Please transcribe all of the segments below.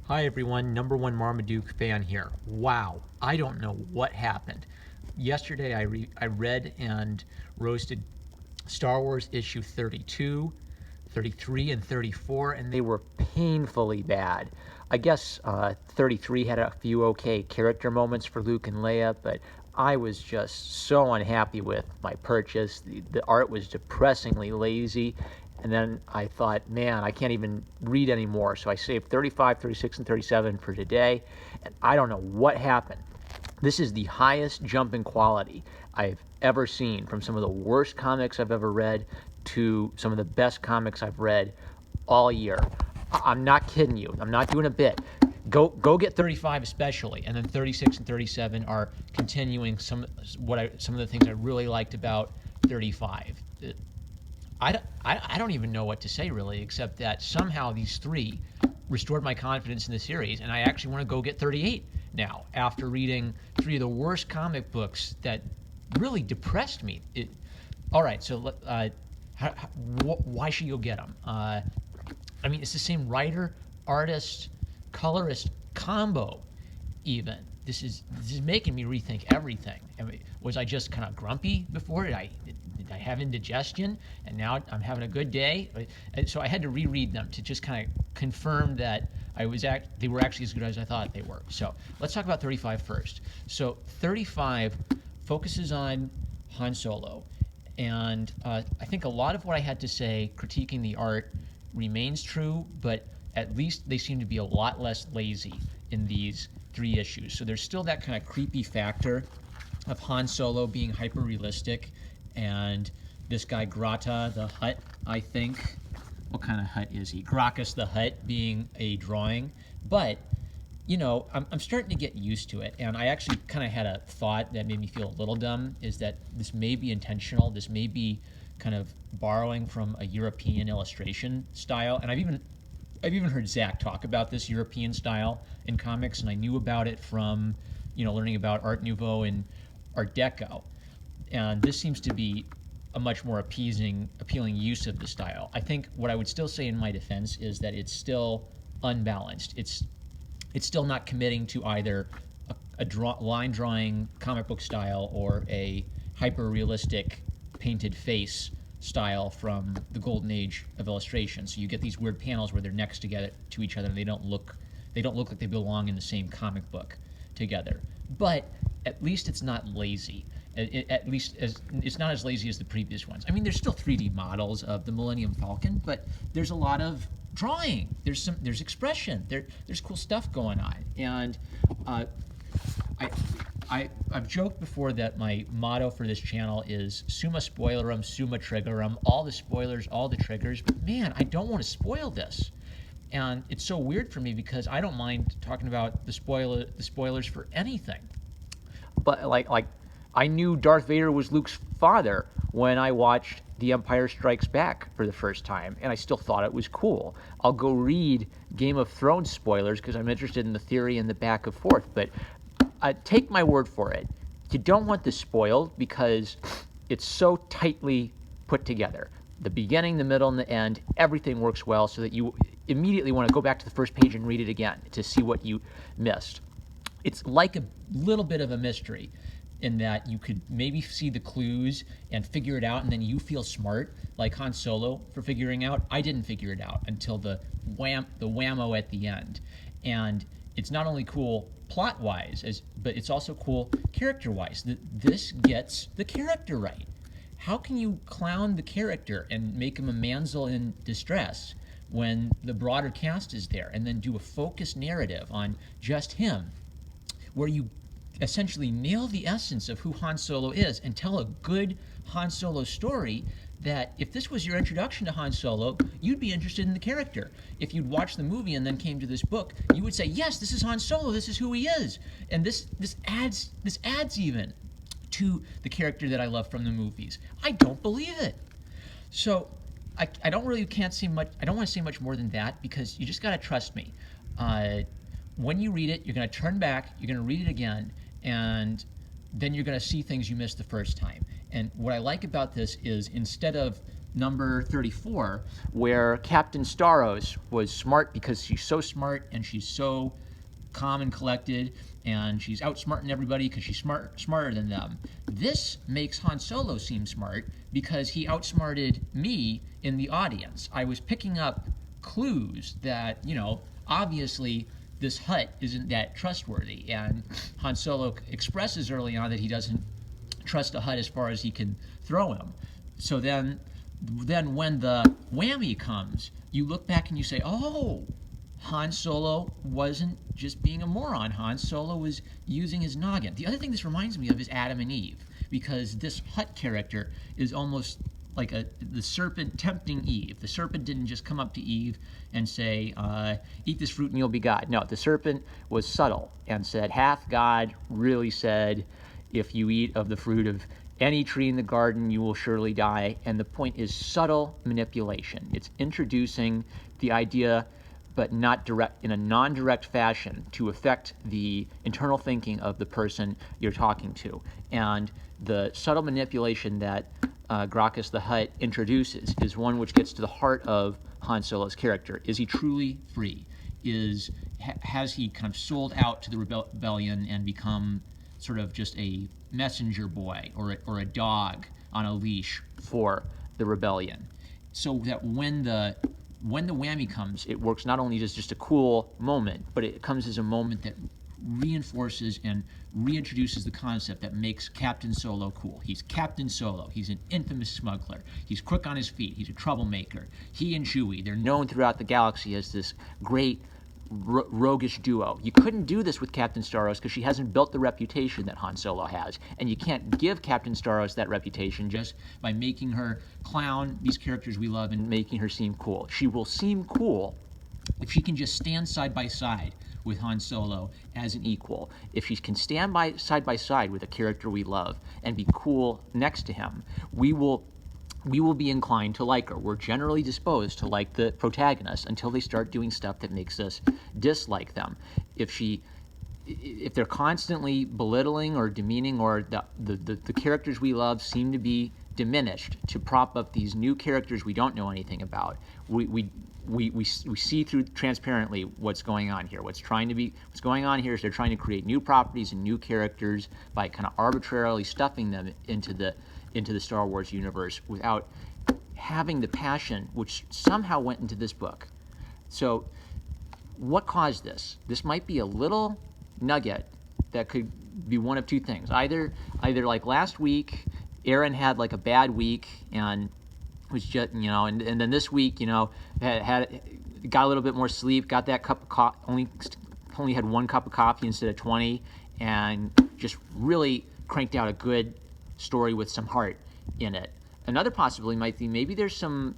Hi everyone, number one Marmaduke fan here. Wow, I don't know what happened. Yesterday I read and roasted Star Wars issue 32, 33, and 34, and they were painfully bad. I guess 33 had a few okay character moments for Luke and Leia, but I was just so unhappy with my purchase. The art was depressingly lazy, and then I thought, man, I can't even read anymore. So I saved 35, 36, and 37 for today, and I don't know what happened. This is the highest jump in quality I've ever seen, from some of the worst comics I've ever read to some of the best comics I've read all year. I'm not kidding you. I'm not doing a bit. Go get 35 especially, and then 36 and 37 are continuing some of the things I really liked about 35. I don't even know what to say really, except that somehow these three restored my confidence in the series, and I actually want to go get 38 now after reading three of the worst comic books that really depressed me. All right, so why should you go get them? I mean, it's the same writer, artist, colorist combo. Even this is making me rethink everything. I mean, was I just kind of grumpy before? Did I have indigestion, and now I'm having a good day? So I had to reread them to just kind of confirm that they were actually as good as I thought they were. So let's talk about 35 first. So 35 focuses on Han Solo, and I think a lot of what I had to say critiquing the art remains true, but at least they seem to be a lot less lazy in these three issues. So there's still that kind of creepy factor of Han Solo being hyper realistic, and this guy Grata the Hutt, I think. What kind of Hutt is he? Gracchus the Hutt being a drawing. But, I'm starting to get used to it, and I actually kind of had a thought that made me feel a little dumb, is that this may be intentional. This may be kind of borrowing from a European illustration style, and I've even heard Zach talk about this European style in comics, and I knew about it from, learning about Art Nouveau and Art Deco. And this seems to be a much more appealing use of the style. I think what I would still say in my defense is that it's still unbalanced. It's still not committing to either line drawing comic book style or a hyper realistic painted face style from the golden age of illustration. So you get these weird panels where they're next together to each other, and they don't look like they belong in the same comic book together. But at least it's not lazy. At least it's not as lazy as the previous ones. I mean, there's still 3D models of the Millennium Falcon, but there's a lot of drawing. There's expression. There's cool stuff going on, and I've joked before that my motto for this channel is summa spoilerum, summa triggerum, all the spoilers, all the triggers. But man, I don't want to spoil this. And it's so weird for me because I don't mind talking about the spoilers for anything. But like I knew Darth Vader was Luke's father when I watched The Empire Strikes Back for the first time, and I still thought it was cool. I'll go read Game of Thrones spoilers because I'm interested in the theory and the back and forth, but take my word for it. You don't want this spoiled because it's so tightly put together. The beginning, the middle, and the end, everything works well so that you immediately want to go back to the first page and read it again to see what you missed. It's like a little bit of a mystery in that you could maybe see the clues and figure it out, and then you feel smart, like Han Solo for figuring out. I didn't figure it out until the whammo at the end. And it's not only cool plot-wise, but it's also cool character-wise. This gets the character right. How can you clown the character and make him a damsel in distress when the broader cast is there, and then do a focused narrative on just him, where you essentially nail the essence of who Han Solo is and tell a good Han Solo story that if this was your introduction to Han Solo, you'd be interested in the character. If you'd watched the movie and then came to this book, you would say, yes, this is Han Solo, this is who he is. And this adds even to the character that I love from the movies. I don't believe it. So I don't want to say much more than that, because you just got to trust me. When you read it, you're going to turn back, you're going to read it again, and then you're going to see things you missed the first time. And what I like about this is, instead of number 34, where Captain Staros was smart because she's so smart and she's so calm and collected, and she's outsmarting everybody because she's smarter than them. This makes Han Solo seem smart because he outsmarted me in the audience. I was picking up clues that, obviously this Hutt isn't that trustworthy, and Han Solo expresses early on that he doesn't trust a Hutt as far as he can throw him. So then when the whammy comes, you look back and you say, oh, Han Solo wasn't just being a moron. Han Solo was using his noggin. The other thing this reminds me of is Adam and Eve, because this Hutt character is almost like the serpent tempting Eve. The serpent didn't just come up to Eve and say, eat this fruit and you'll be God. No, the serpent was subtle and said, hath God really said, if you eat of the fruit of any tree in the garden, you will surely die. And the point is subtle manipulation. It's introducing the idea, but not direct, in a non-direct fashion, to affect the internal thinking of the person you're talking to. And the subtle manipulation that Gracchus the Hutt introduces is one which gets to the heart of Han Solo's character. Is he truly free? Has he kind of sold out to the rebellion and become sort of just a messenger boy or a dog on a leash for the rebellion? So that when the whammy comes, it works not only as just a cool moment, but it comes as a moment that reinforces and reintroduces the concept that makes Captain Solo cool. He's Captain Solo. He's an infamous smuggler. He's quick on his feet. He's a troublemaker. He and Chewie, they're known throughout the galaxy as this great roguish duo. You couldn't do this with Captain Staros because she hasn't built the reputation that Han Solo has, and you can't give Captain Staros that reputation just by making her clown these characters we love and making her seem cool. She will seem cool if she can just stand side by side with Han Solo as an equal. If she can stand side by side with a character we love and be cool next to him, we will be inclined to like her. We're generally disposed to like the protagonist until they start doing stuff that makes us dislike them. If they're constantly belittling or demeaning, or the characters we love seem to be diminished to prop up these new characters we don't know anything about, we see through transparently what's going on here. What's going on here is they're trying to create new properties and new characters by kind of arbitrarily stuffing them into the Star Wars universe without having the passion which somehow went into this book. So what caused this? This might be a little nugget that could be one of two things. Either like last week, Aaron had like a bad week and was just, and then this week, got a little bit more sleep, got that cup of coffee, only had 1 cup of coffee instead of 20, and just really cranked out a good story with some heart in it. Another possibility might be maybe there's some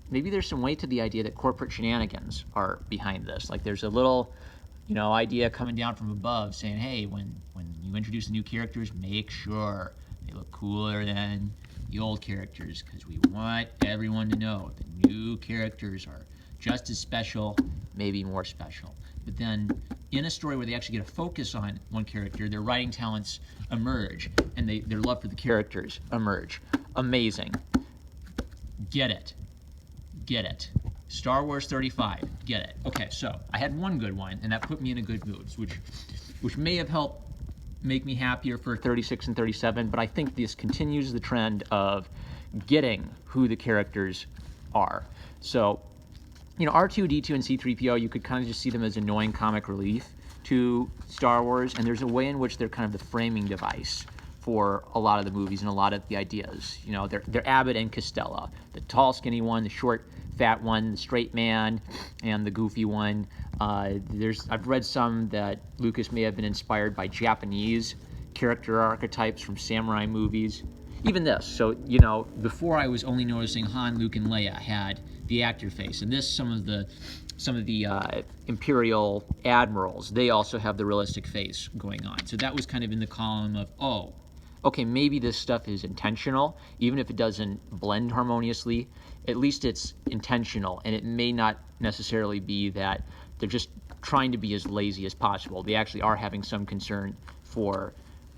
weight to the idea that corporate shenanigans are behind this. Like there's a little, idea coming down from above saying, hey, when you introduce the new characters, make sure they look cooler than the old characters, because we want everyone to know the new characters are just as special, maybe more special. But then in a story where they actually get a focus on one character, their writing talents emerge, and their love for the characters emerge. Amazing. Get it. Star Wars 35. Get it. Okay, so I had one good one, and that put me in a good mood, which may have helped make me happier for 36 and 37, but I think this continues the trend of getting who the characters are. So, R2, D2, and C-3PO, you could kind of just see them as annoying comic relief to Star Wars, and there's a way in which they're kind of the framing device for a lot of the movies and a lot of the ideas. They're Abbott and Costello, the tall, skinny one, the short, fat one, the straight man, and the goofy one. I've read some that Lucas may have been inspired by Japanese character archetypes from samurai movies. Even this, so before I was only noticing Han, Luke, and Leia had the actor face, and this some of the Imperial admirals, they also have the realistic face going on. So that was kind of in the column of, oh, okay, maybe this stuff is intentional, even if it doesn't blend harmoniously. At least it's intentional, and it may not necessarily be that they're just trying to be as lazy as possible. They actually are having some concern for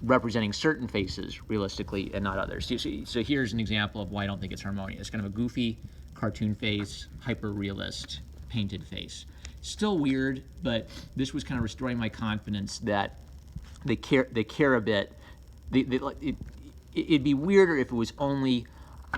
representing certain faces realistically and not others. So here's an example of why I don't think it's harmonious. Kind of a goofy cartoon face, hyper-realist painted face. Still weird, but this was kind of restoring my confidence that they care a bit. It'd be weirder if it was only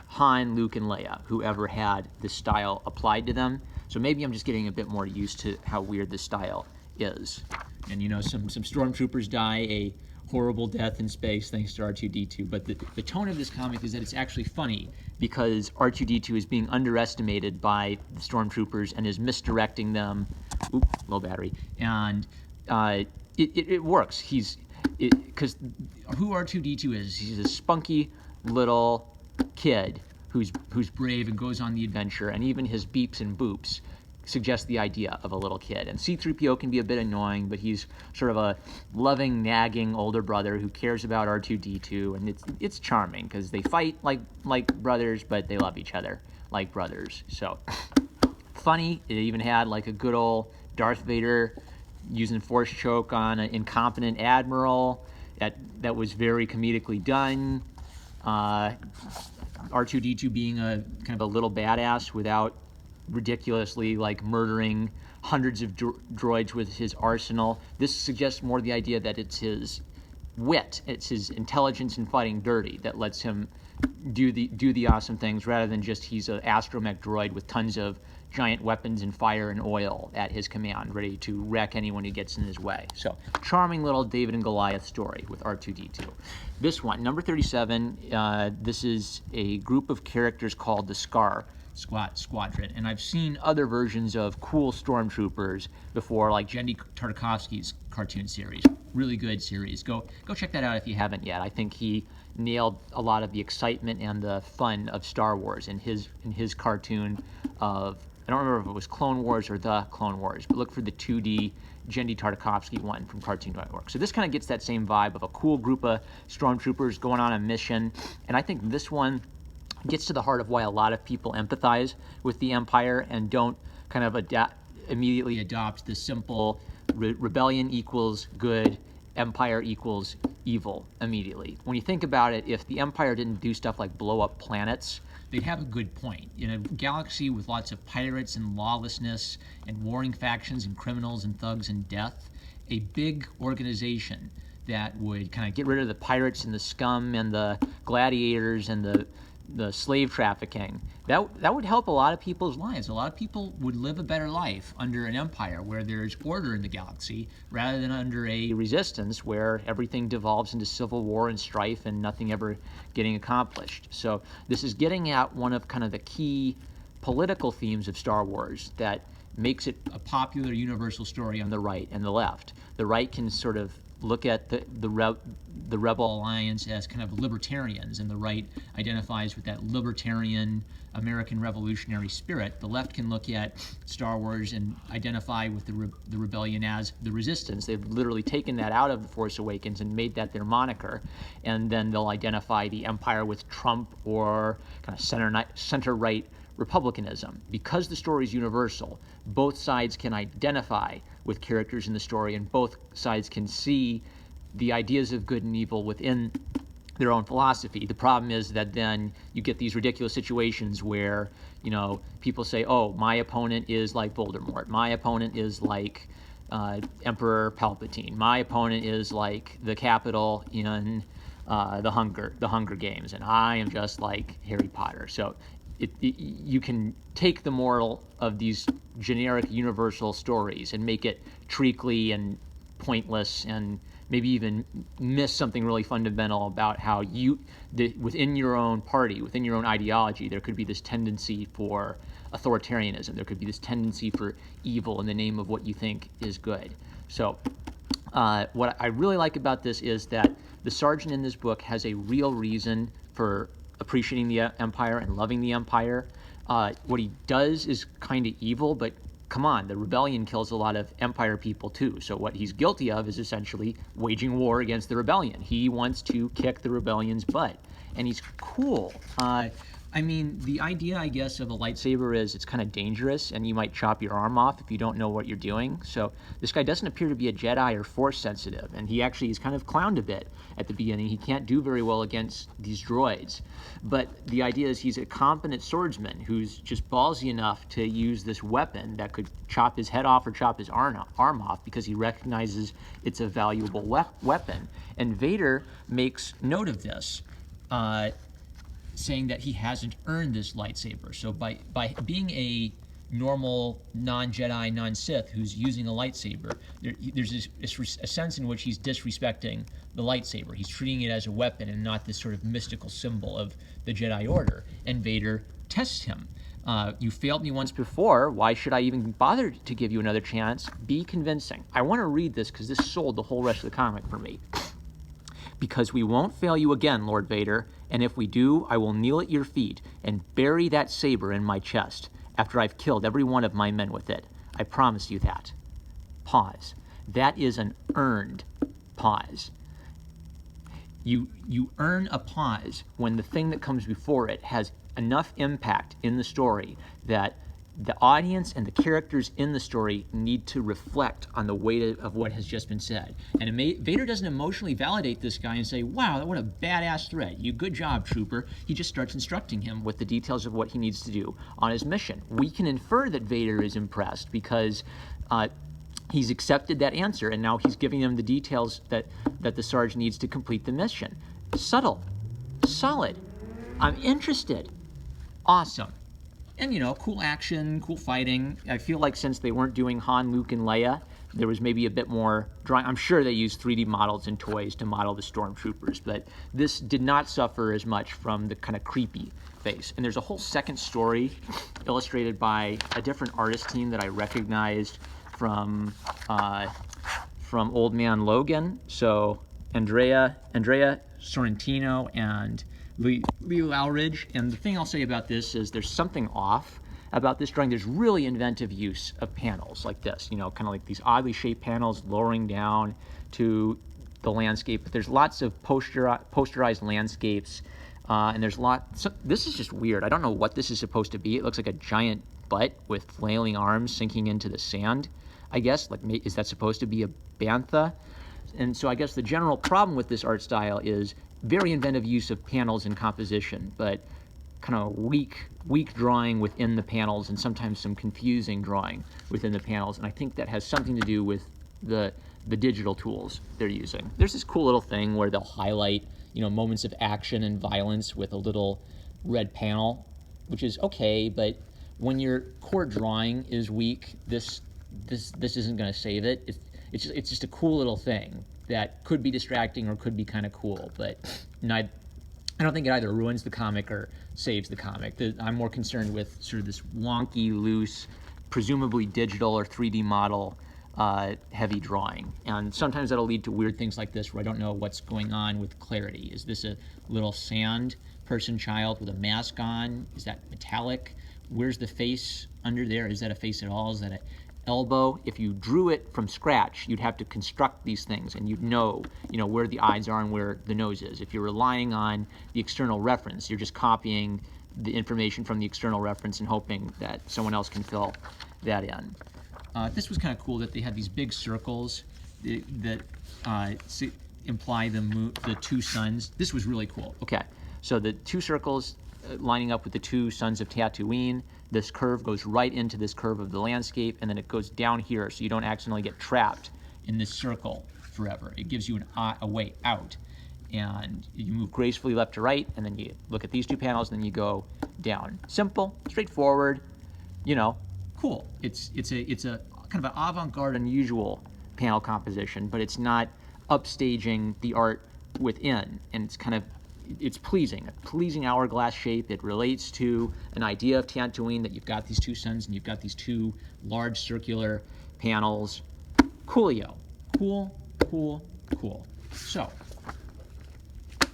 Han, Luke, and Leia who ever had this style applied to them. So maybe I'm just getting a bit more used to how weird this style is. And you know, some stormtroopers die a horrible death in space thanks to R2-D2. But the tone of this comic is that it's actually funny because R2-D2 is being underestimated by the stormtroopers and is misdirecting them. Oop, low battery. And it works. Because who R2-D2 is, he's a spunky little kid who's brave and goes on the adventure, and even his beeps and boops suggest the idea of a little kid. And C-3PO can be a bit annoying, but he's sort of a loving, nagging older brother who cares about R2-D2, and it's charming because they fight like brothers, but they love each other like brothers. So funny. It even had like a good old Darth Vader using force choke on an incompetent admiral. That was very comedically done. R2-D2 being a kind of a little badass without ridiculously like murdering hundreds of droids with his arsenal. This suggests more the idea that it's his wit, it's his intelligence in fighting dirty that lets him do the awesome things, rather than just he's an astromech droid with tons of giant weapons and fire and oil at his command, ready to wreck anyone who gets in his way. So, charming little David and Goliath story with R2-D2. This one, number 37, this is a group of characters called the Scar Squadron, and I've seen other versions of cool stormtroopers before, like Genndy Tartakovsky's cartoon series. Really good series. Go check that out if you haven't yet. I think he nailed a lot of the excitement and the fun of Star Wars in his cartoon of, I don't remember if it was Clone Wars or The Clone Wars, but look for the 2D Genndy Tartakovsky one from Cartoon Network. So this kind of gets that same vibe of a cool group of stormtroopers going on a mission, and I think this one gets to the heart of why a lot of people empathize with the Empire and don't kind of immediately adopt the simple rebellion equals good, Empire equals evil immediately. When you think about it, if the Empire didn't do stuff like blow up planets, they'd have a good point. In a galaxy with lots of pirates and lawlessness and warring factions and criminals and thugs and death, a big organization that would kind of get rid of the pirates and the scum and the gladiators and the slave trafficking, that would help a lot of people's lives. A lot of people would live a better life under an empire where there's order in the galaxy, rather than under a resistance where everything devolves into civil war and strife and nothing ever getting accomplished. So this is getting at one of kind of the key political themes of Star Wars that makes it a popular universal story on the right and the left. The right can sort of look at the Rebel Alliance as kind of libertarians, and the right identifies with that libertarian American revolutionary spirit. The left can look at Star Wars and identify with the rebellion as the resistance. They've literally taken that out of The Force Awakens and made that their moniker, and then they'll identify the Empire with Trump or kind of center-right republicanism. Because the story is universal, both sides can identify with characters in the story, and both sides can see the ideas of good and evil within their own philosophy. The problem is that then you get these ridiculous situations where, you know, people say, oh, my opponent is like Voldemort, my opponent is like Emperor Palpatine, my opponent is like the Capitol in the Hunger Games, and I am just like Harry Potter. So you can take the moral of these generic universal stories and make it treacly and pointless, and maybe even miss something really fundamental about how within your own party, within your own ideology, there could be this tendency for authoritarianism. There could be this tendency for evil in the name of what you think is good. So what I really like about this is that the sergeant in this book has a real reason for appreciating the Empire and loving the Empire. What he does is kind of evil, but come on, the rebellion kills a lot of Empire people too. So what he's guilty of is essentially waging war against the rebellion. He wants to kick the rebellion's butt, and he's cool. I mean, the idea, I guess, of a lightsaber is it's kind of dangerous, and you might chop your arm off if you don't know what you're doing. So this guy doesn't appear to be a Jedi or Force sensitive, and he actually is kind of clowned a bit at the beginning. He can't do very well against these droids. But the idea is he's a competent swordsman who's just ballsy enough to use this weapon that could chop his head off or chop his arm off because he recognizes it's a valuable weapon. And Vader makes note of this. Saying that he hasn't earned this lightsaber. So by being a normal non-Jedi, non-Sith who's using a lightsaber, there's a sense in which he's disrespecting the lightsaber. He's treating it as a weapon and not this sort of mystical symbol of the Jedi Order. And Vader tests him. You failed me once before. Why should I even bother to give you another chance? Be convincing. I want to read this because this sold the whole rest of the comic for me. Because we won't fail you again, Lord Vader, and if we do, I will kneel at your feet and bury that saber in my chest after I've killed every one of my men with it. I promise you that. Pause. That is an earned pause. You earn a pause when the thing that comes before it has enough impact in the story that the audience and the characters in the story need to reflect on the weight of what has just been said. And Vader doesn't emotionally validate this guy and say, wow, what a badass threat. Good job, trooper. He just starts instructing him with the details of what he needs to do on his mission. We can infer that Vader is impressed because he's accepted that answer, and now he's giving him the details that the Sarge needs to complete the mission. Subtle. Solid. I'm interested. Awesome. And, cool action, cool fighting. I feel like since they weren't doing Han, Luke, and Leia, there was maybe a bit more drawing. I'm sure they used 3D models and toys to model the stormtroopers, but this did not suffer as much from the kind of creepy face. And there's a whole second story illustrated by a different artist team that I recognized from Old Man Logan. So Andrea Sorrentino and Lee Loughridge. And the thing I'll say about this is there's something off about this drawing. There's really inventive use of panels like this, kind of like these oddly shaped panels lowering down to the landscape. But there's lots of posterized landscapes, and there's this is just weird. I don't know what this is supposed to be. It looks like a giant butt with flailing arms sinking into the sand, I guess. Is that supposed to be a bantha? And so I guess the general problem with this art style is very inventive use of panels and composition, but kind of weak drawing within the panels and sometimes some confusing drawing within the panels. And I think that has something to do with the digital tools they're using. There's this cool little thing where they'll highlight, moments of action and violence with a little red panel, which is okay, but when your core drawing is weak, this isn't going to save it. It's just a cool little thing that could be distracting or could be kind of cool, but I don't think it either ruins the comic or saves the comic. I'm more concerned with sort of this wonky, loose, presumably digital or 3D model heavy drawing. And sometimes that'll lead to weird things like this where I don't know what's going on with clarity. Is this a little sand person child with a mask on? Is that metallic? Where's the face under there? Is that a face at all? Is that an elbow? If you drew it from scratch, you'd have to construct these things, and you'd know where the eyes are and where the nose is. If you're relying on the external reference, you're just copying the information from the external reference and hoping that someone else can fill that in. This was kind of cool that they had these big circles that imply the two suns. This was really cool. Okay, so the two circles lining up with the two suns of Tatooine. This curve goes right into this curve of the landscape, and then it goes down here so you don't accidentally get trapped in this circle forever. It gives you a way out. And you move gracefully left to right, and then you look at these two panels, and then you go down. Simple, straightforward, cool. It's a kind of an avant-garde, unusual panel composition, but it's not upstaging the art within, and it's pleasing, a pleasing hourglass shape. It relates to an idea of Tatooine, that you've got these two suns and you've got these two large circular panels. Coolio. Cool. So,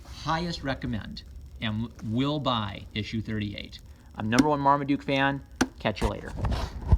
highest recommend and will buy issue 38. I'm #1 Marmaduke fan. Catch you later.